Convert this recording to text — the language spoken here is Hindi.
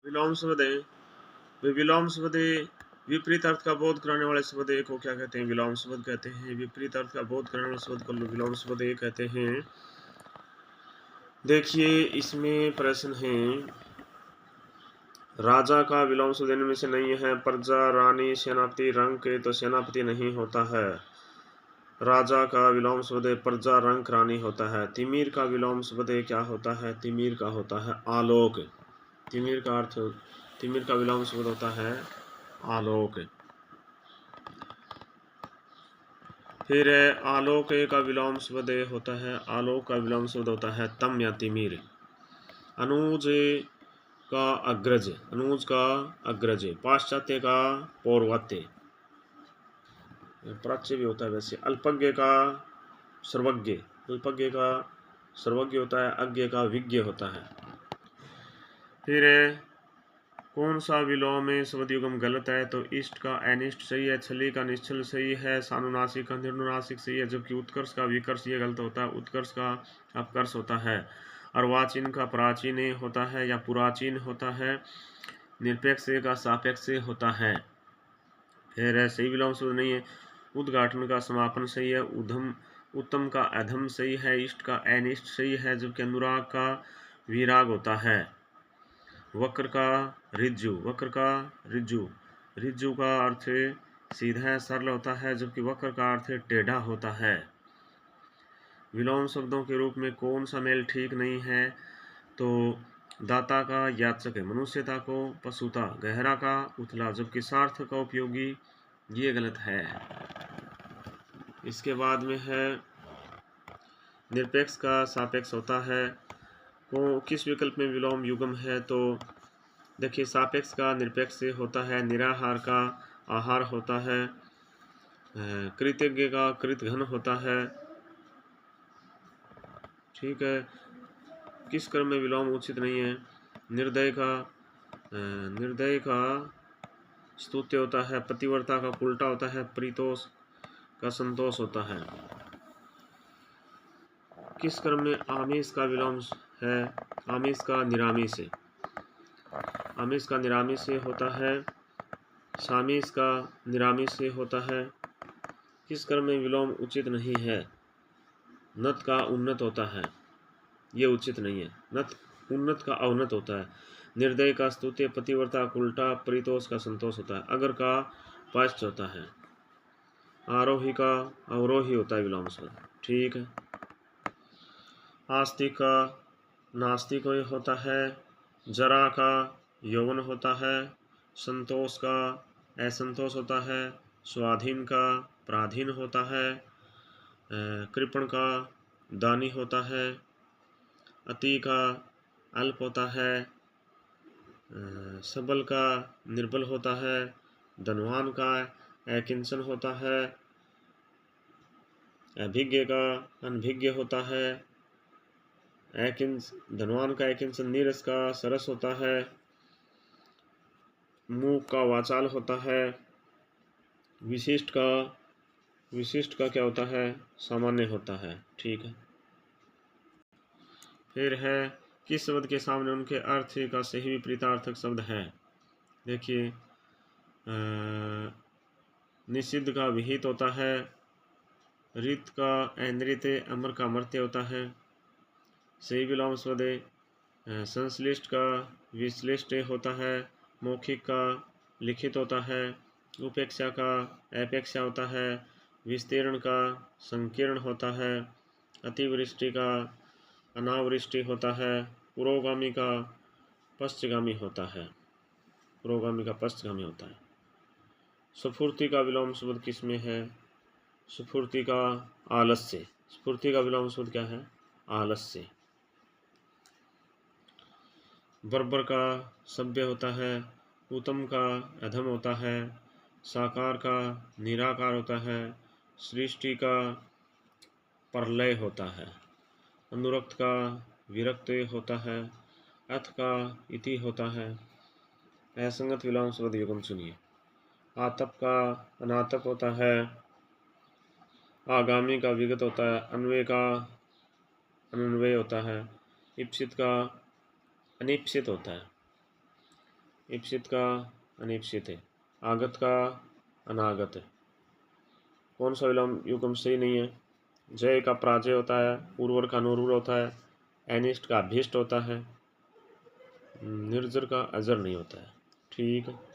विलोम शब्द है। विलोम शब्द विपरीत अर्थ का बोध कराने वाले शब्द को क्या कहते हैं? विलोम शब्द कहते हैं। विपरीत अर्थ का बोध कराने वाले शब्द को विलोम शब्द कहते हैं। देखिए इसमें प्रश्न है, राजा का विलोम शब्द इनमें से नहीं है। प्रजा, रानी, सेनापति, रंक, तो सेनापति नहीं होता है। राजा का विलोम शब्द प्रजा, रंक, रानी होता है। तिमिर का विलोम शब्द क्या होता है? तिमिर का होता है आलोक। तिमिर का अर्थ, तिमिर का विलोम शब्द होता है आलोक। फिर आलोक का विलोम शब्द होता है, आलोक का विलोम शब्द होता है तम या तिमिर। अनुज का अग्रज, अनुज का अग्रज। पाश्चात्य का पौर्वात्य, प्राच्य भी होता है वैसे। अल्पज्ञ का सर्वज्ञ, अल्पज्ञ का सर्वज्ञ होता है। अज्ञ का विज्ञ होता है। फिर कौन सा विलोम शब्द युग्म गलत है? तो इष्ट का अनिष्ट सही है, छली का निश्चल सही है, सानुनासिक का निर्नुनासिक सही है, जबकि उत्कर्ष का विकर्ष ये गलत होता है। उत्कर्ष का अपकर्ष होता है। अर्वाचीन का प्राचीन होता है या पुराचीन होता है। निरपेक्ष का सापेक्ष होता है। फिर सही विलोम शब्द नहीं है। उद्घाटन का समापन सही है। उधम, उत्तम का अधम सही है। इष्ट का अनिष्ट सही है, जबकि अनुराग का विराग होता है। वक्र का ऋजु, वक्र का ऋजु, ऋजु का अर्थ सीधा सरल होता है, जबकि वक्र का अर्थ टेढ़ा होता है। विलोम शब्दों के रूप में कौन सा मेल ठीक नहीं है? तो दाता का याचक, मनुष्यता को पशुता, गहरा का उथला, जबकि सार्थक का उपयोगी ये गलत है। इसके बाद में है निरपेक्ष का सापेक्ष होता है। किस विकल्प में विलोम युग्म है? तो देखिए सापेक्ष का निरपेक्ष से होता है। निराहार का आहार होता है। कृतज्ञ का कृतघ्न होता है। ठीक है। किस क्रम में विलोम उचित नहीं है? निर्दय का स्तुत्य होता है। पतिव्रता का उल्टा होता है। परितोष का संतोष होता है। किस क्रम में आमिष का विलोम है? आमिष का निरामिष से, आमिष का निरामिष से होता है। सामिष का निरामिष से होता है। किस क्रम में विलोम उचित नहीं है? नत का उन्नत होता है, ये उचित नहीं है। नत उन्नत का अवनत होता है। निर्दय का स्तुत्य, पतिव्रता का उल्टा, परितोष का संतोष होता है। अगर का पाश्च होता है। आरोही का अवरोही होता है विलोम शब्द। ठीक है। आस्तिक का नास्तिक होता है। जरा का यौवन होता है। संतोष का असंतोष होता है। स्वाधीन का पराधीन होता है। कृपण का दानी होता है। अति का अल्प होता है। सबल का निर्बल होता है। धनवान का अकिंचन होता है। अभिज्ञ का अनभिज्ञ होता है। धनवान का अकिंचन नीरस का सरस होता है। मूक का वाचाल होता है। विशिष्ट का क्या होता है? सामान्य होता है। ठीक है। फिर है किस शब्द के सामने उनके अर्थ का सही विपरीतार्थक शब्द है? देखिए निषिद्ध का विहित होता है। रित का अनृत, अमर का मर्त्य होता है। सही विलोम शब्द संश्लिष्ट का विश्लिष्ट होता है। मौखिक का लिखित होता है। उपेक्षा का अपेक्षा होता है। विस्तीर्ण का संकीर्ण होता है। अतिवृष्टि का अनावृष्टि होता है। पुरोगामी का पश्चगामी होता है। पुरोगामी का पश्चगामी होता है। स्फूर्ति का विलोम शब्द किसमें है? स्फूर्ति का आलस्य। स्फूर्ति का विलोम शब्द क्या है? आलस्य। बर्बर का सभ्य होता है। उत्तम का अधम होता है। साकार का निराकार होता है। सृष्टि का प्रलय होता है। अनुरक्त का विरक्त होता है। अथ का इति होता है। असंगत विलोम शब्द युग्म सुनिए। आतप का अनातप होता है। आगामी का विगत होता है। अन्वय का अनन्वय होता है। इप्सित का अनिप्सित होता है। ईप्सित का अनीप्सित है, आगत का अनागत है। कौन सा विलोम युग्म सही नहीं है? जय का प्राजय होता है, उर्वर का अनुर्वर होता है, अनिष्ट का अभीष्ट होता है, निर्जर का अजर नहीं होता है। ठीक है।